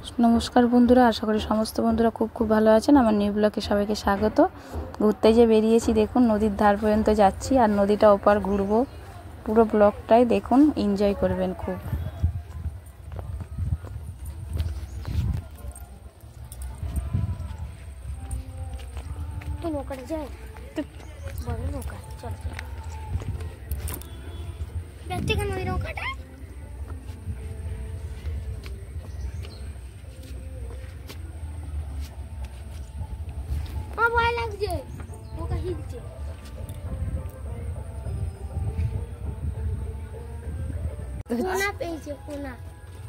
নমস্কার বন্ধুরা, আশা করি সমস্ত বন্ধুরা খুব ভালো আছেন। আমার নিউ ব্লগে সবাইকে স্বাগত। ঘুরতে যে বেরিয়েছি, দেখুন নদীর ধার পর্যন্ত যাচ্ছি আর নদীটা ওপার ঘুরবো। পুরো ব্লগটাই দেখুন, এনজয় করবেন খুব।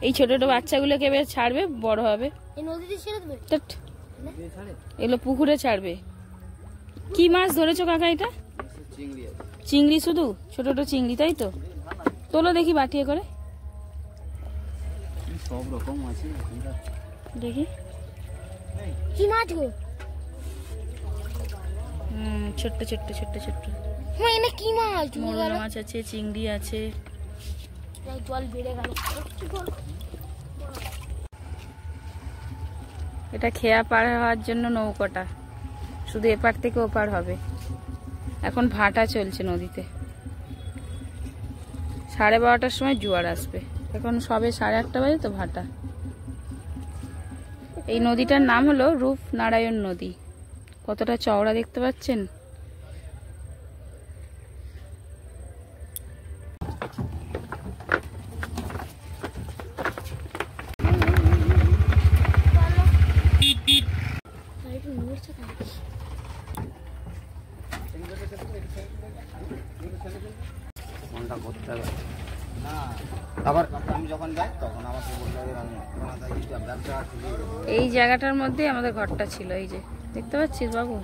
এই ছোট ছোট বাচ্চাগুলোকে এবার ছাড়বে, বড় হবে। এগুলো পুকুরে ছাড়বে। কি মাছ ধরেছো কাকা? এটা চিংড়ি, শুধু ছোট ছোট চিংড়ি, তাই তো? তোলো দেখি বাটিয়ে করে, সব রকম আছে দেখি। কি মাছ গো? ছোট্ট ছোট্ট ছোট্ট ছোট্ট। কি মাছ? মোরলা মাছ আছে, চিংড়ি আছে। জল বেড়ে গেল। এটা খেয়া পার হওয়ার জন্য নৌকাটা, শুধু এপার থেকে ওপার হবে। এখন ভাটা চলছে নদীতে। 12:30টার সময় জোয়ার আসবে। এখন সবে 8:30 বাজে তো ভাটা। এই নদীটার নাম হলো রূপনারায়ণ নদী। কতটা চওড়া দেখতে পাচ্ছেন। এই জায়গাটার মধ্যে আমাদের ঘরটা ছিল। এই যে দেখতে পাচ্ছিস বাবু,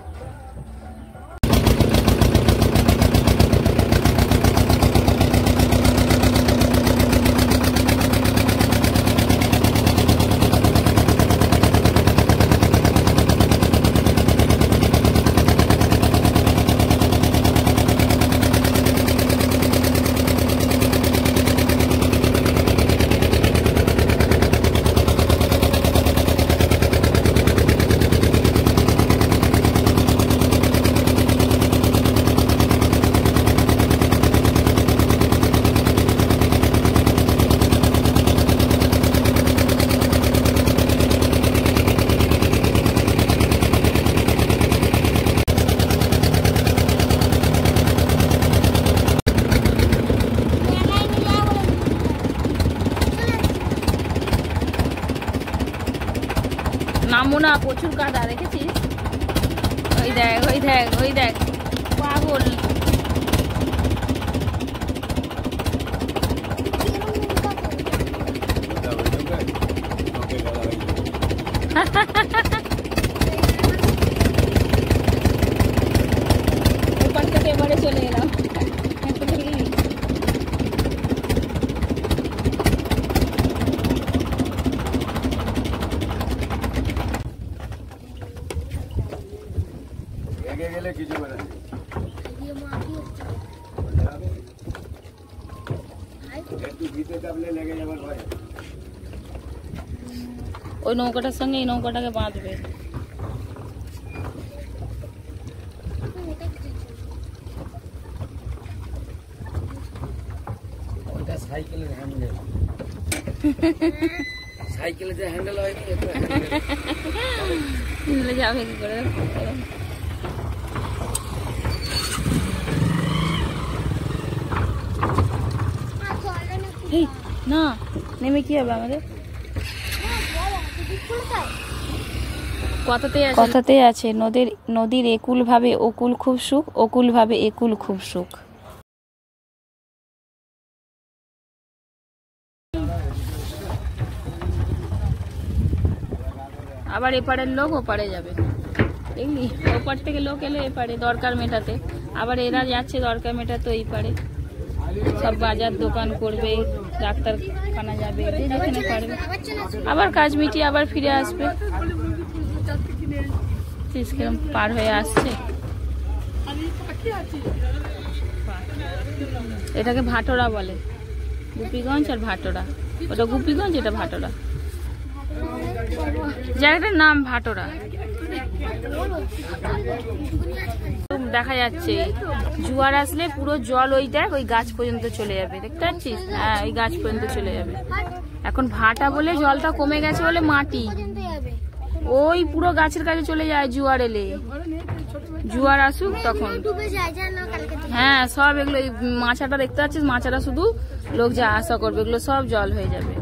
নামো না, প্রচুর কাদা দেখেছিস? ওই দেখ ওই দেখ ওই দেখ, পাগল। ওপার থেকে এবারে চলে এলাম। ওই নৌকাটার সঙ্গে এই নৌকাটাকে বাঁধবে। ওইটা সাইকেলের হ্যান্ডেল। সাইকেলে যে হ্যান্ডেল হয় না, যাবে কি করে? না নেমে কি হবে আমাদের? কথাতে আছে নদীর একুল ভাবে অকুল খুব সুখ, অকুল ভাবে একুল খুব সুখ। আবার এপারের লোক ওপারে যাবে, দেখলি? ওপার থেকে লোক এলে এপারে দরকার মেটাতে, আবার এরা যাচ্ছে দরকার মেটাতে ওই পারে। সব বাজার দোকান করবে, ডাক্তারখানা যাবে, যে যেখানে পারবে। আবার কাজ মিটিয়ে আবার ফিরে আসবে। কিরম পার হয়ে আসছে। এটাকে ভাটোরা বলে, গোপীগঞ্জ আর ভাটোরা। ওটা গোপীগঞ্জ, এটা ভাটোরা। জায়গাটার নাম ভাটোরা। দেখা যাচ্ছে জোয়ার আসলে পুরো জল ওই দেখ ওই গাছ পর্যন্ত চলে যাবে, দেখতে পাচ্ছিস? হ্যাঁ, ওই গাছ পর্যন্ত চলে যাবে। এখন ভাটা বলে জলটা কমে গেছে বলে মাটি ওই পুরো গাছের কাছে চলে যায় জোয়ার এলে। জোয়ার আসুক তখন। হ্যাঁ, সব এগুলো মাছাটা দেখতে পাচ্ছিস, মাছাটা শুধু লোক যা আশা করবে এগুলো সব জল হয়ে যাবে।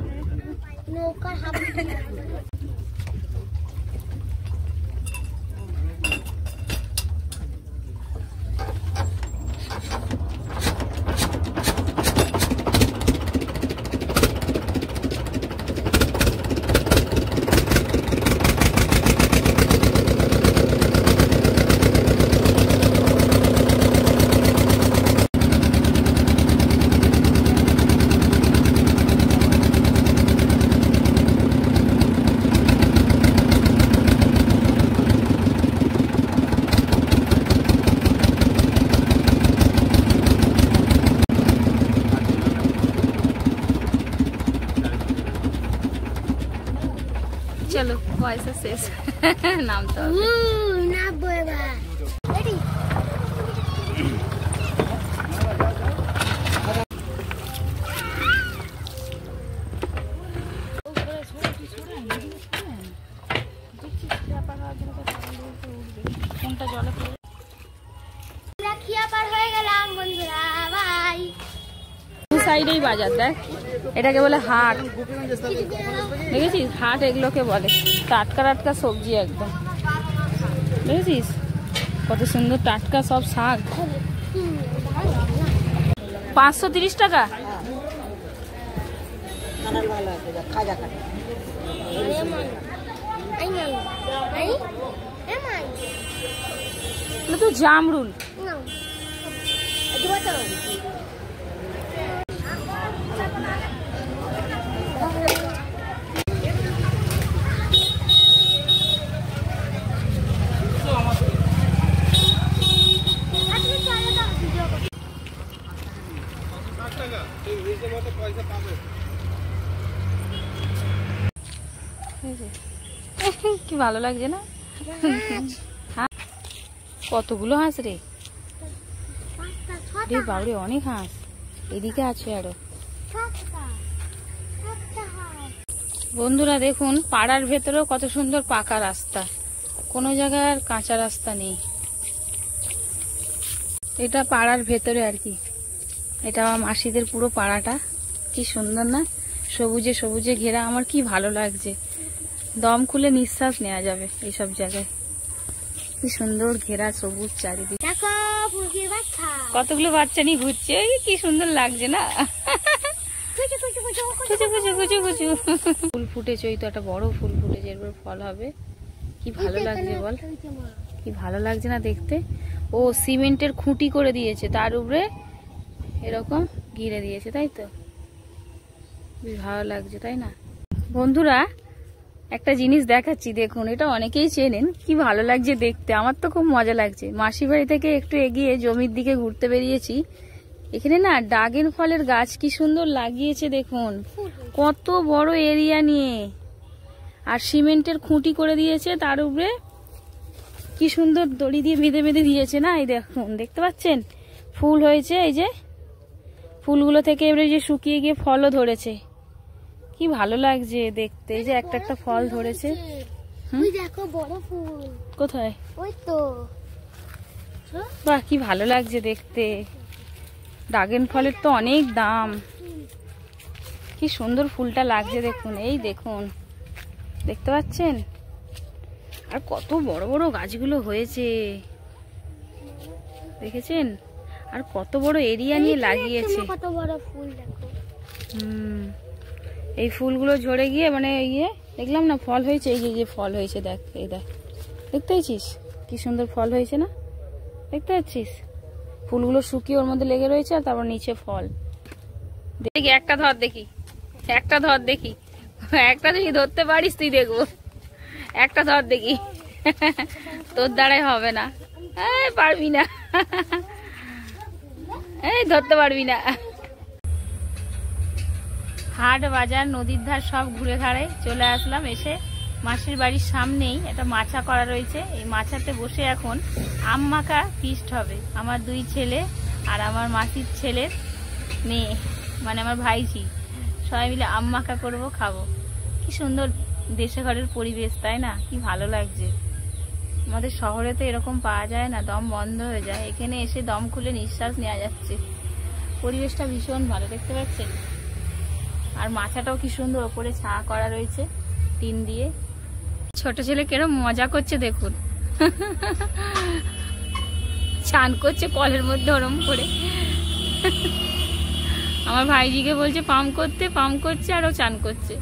চলো পয়সা শেষ, নামতে হবে। কোনটা জলে সাইডেই বাজার দেখ, এটাকে বলে হাট, দেখেছিস? হাট এগুলোকে বলে, টাটকা টাটকা সবজি একদম, দেখেছিস কত সুন্দর টাটকা সব শাক। 530 টাকা। তো জামরুল কি ভালো লাগছে না? কতগুলো হাঁস রে, বাবরে অনেক হাঁস, এদিকে আছে আরো। বন্ধুরা দেখুন, পাড়ার ভেতরেও কত সুন্দর পাকা রাস্তা, কোনো জায়গায় আর কাঁচা রাস্তা নেই। এটা পাড়ার ভেতরে আর কি, এটা আমার মাসিদের পুরো পাড়াটা, কি সুন্দর না, সবুজে সবুজে ঘেরা। আমার কি ভালো লাগছে, দম খুলে নিঃশ্বাস নেওয়া যাবে এইসব জায়গায়, কি সুন্দর ঘেরা সবুজ চারিদিকে। কতগুলো বাচ্চা নিয়ে ঘুরছে, কি সুন্দর লাগছে না? ফুল ফুটেছে, ওই তো একটা বড় ফুল ফুটেছে, এরপর ফল হবে। কি ভালো লাগছে বল, কি ভালো লাগছে না দেখতে? ও সিমেন্টের খুঁটি করে দিয়েছে, তার উপরে এরকম ঘিরে দিয়েছে, তাই তো বেশ ভালো লাগছে, তাই না? বন্ধুরা একটা জিনিস দেখাচ্ছি, দেখুন, এটা অনেকেই চেনেন, কি ভালো লাগছে দেখতে, আমার তো খুব মজা লাগছে। মাসি বাড়ি থেকে একটু এগিয়ে জমির দিকে ঘুরতে বেরিয়েছি, এখানে না ড্রাগন ফলের গাছ কি সুন্দর লাগিয়েছে দেখুন, কত বড় এরিয়া নিয়ে, আর সিমেন্টের খুঁটি করে দিয়েছে, তার উপরে কি সুন্দর দড়ি দিয়ে বেঁধে বেঁধে দিয়েছে না। এই দেখুন, দেখতে পাচ্ছেন ফুল হয়েছে, এই যে ফুলগুলো থেকে এবারে যে শুকিয়ে গিয়ে ফলও ধরেছে, কি ভালো লাগছে দেখতে। এই যে একটা একটা ফল ধরেছে, দেখো বড় ফুল কোথায়, ওই তো, বাহ কি ভালো লাগছে দেখতে। ড্রাগন ফলের তো অনেক দাম, কি সুন্দর ফুলটা লাগছে দেখুন, এই দেখুন, দেখতে পাচ্ছেন? আর কত বড় বড় গাছগুলো হয়েছে, দেখেছেন? আর কত বড় এরিয়া নিয়ে লাগিয়েছে, কত বড় ফুল দেখো। এই ফুলগুলো ঝরে গিয়ে মানে ইয়ে দেখলাম না ফল হয়েছে, এই যে ফল হয়েছে দেখ, এই দেখ, দেখতে পাচ্ছিস কি সুন্দর ফল হয়েছে না, দেখতে পাচ্ছিস? ফুলগুলো শুকিয়ে ওর মধ্যে লেগে রয়েছে, আর তারপর নিচে ফল। দেখি একটা ধর, দেখি একটা ধর, দেখি একটা দেখি ধরতে পারিস তুই, দেখবো একটা ধর দেখি। তোর দ্বারাই হবে না, পারবি না, এই ধরতে পারবি না। হাট বাজার নদীর ধার সব ঘুরে ঘাড়ে চলে আসলাম, এসে মাসির বাড়ির সামনেই একটা মাচা করা রয়েছে। এই মাচাতে বসে এখন আম মাখা ফিস্ট হবে। আমার 2 ছেলে আর আমার মাসির ছেলের মেয়ে, মানে আমার ভাইঝি, সবাই মিলে আম মাখা করবো, খাবো। কি সুন্দর দেশে ঘরের পরিবেশ, তাই না? কি ভালো লাগছে। আমাদের শহরে তো এরকম পাওয়া যায় না, দম বন্ধ হয়ে যায়। এখানে এসে দম খুলে নিঃশ্বাস নেওয়া যাচ্ছে। পরিবেশটা ভীষণ ভালো, দেখতে পাচ্ছেন? আর মাচাটাও কি সুন্দর, ওপরে ছা করা রয়েছে টিন দিয়ে। ছোট ছেলে কেরম মজা করছে দেখুন, চান করছে কলের মধ্যে ওরম করে। আমার ভাইজিকে বলছে পাম্প করতে, পাম্প করছে আর ও চান করছে।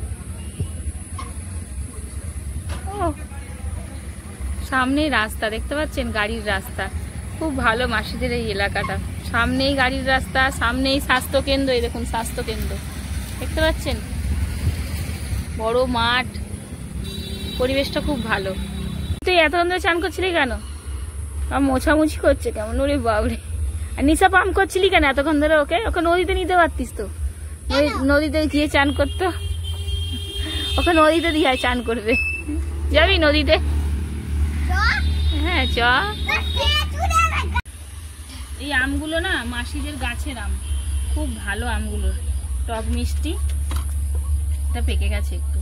ও সামনেই রাস্তা, দেখতে পাচ্ছেন? গাড়ির রাস্তা। খুব ভালো মাসিদের এই এলাকাটা। সামনেই গাড়ির রাস্তা, সামনেই স্বাস্থ্য কেন্দ্র। এই দেখুন স্বাস্থ্য কেন্দ্র, দেখতে পাচ্ছেন? বড় মাঠ, পরিবেশটা খুব ভালো। তুই এত ধরে চান করছিলি কেন? আর মোছামুছি করছে কেমন, ওরে বাবরে। আর নিশা পাম্প করছিলি কেন এতক্ষণ ধরে? ওকে ওকে নদীতে নিতে পারতিস তো, নদীতে গিয়ে চান করতো। ওকে নদীতে দিয়ে চান করবে। যাবি নদীতে? হ্যাঁ চ। এই আমগুলো না মাসিদের গাছের আম, খুব ভালো আমগুলো, টক মিষ্টি। এটা পেকে গেছে একটু।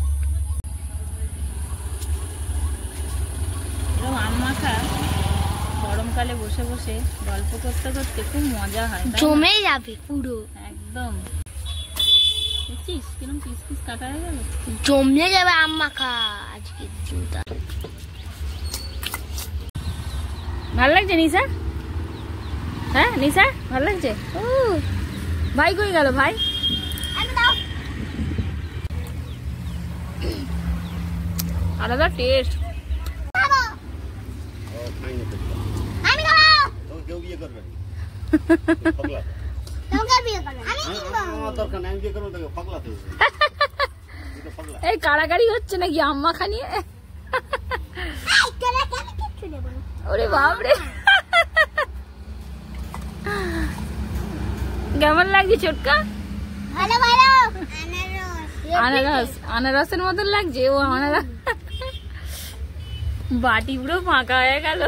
এরকম আম মাখা গরমকালে বসে বসে গল্প করতে করতে খুব মজা হয়, জমে যাবে পুরো একদম। দেখছিস কিরকম পিস পিস কাটা হয়ে গেল, জমে যাবে আম মাখা আজকে দিনটা। ভালো লাগছে নিশা? হ্যাঁ নিশা ভালো লাগছে? ও ভাই কই গেল? ভাই আলাদা টেস্ট। এই কাড়াকাড়ি হচ্ছে নাকি আম মাখা নিয়ে? ওরে বাপরে, কেমন লাগছে ছোটকা? আনারস, আনারসের মতন লাগছে। ও আনারস বাটি পুরো ফাঁকা হয়ে গেল।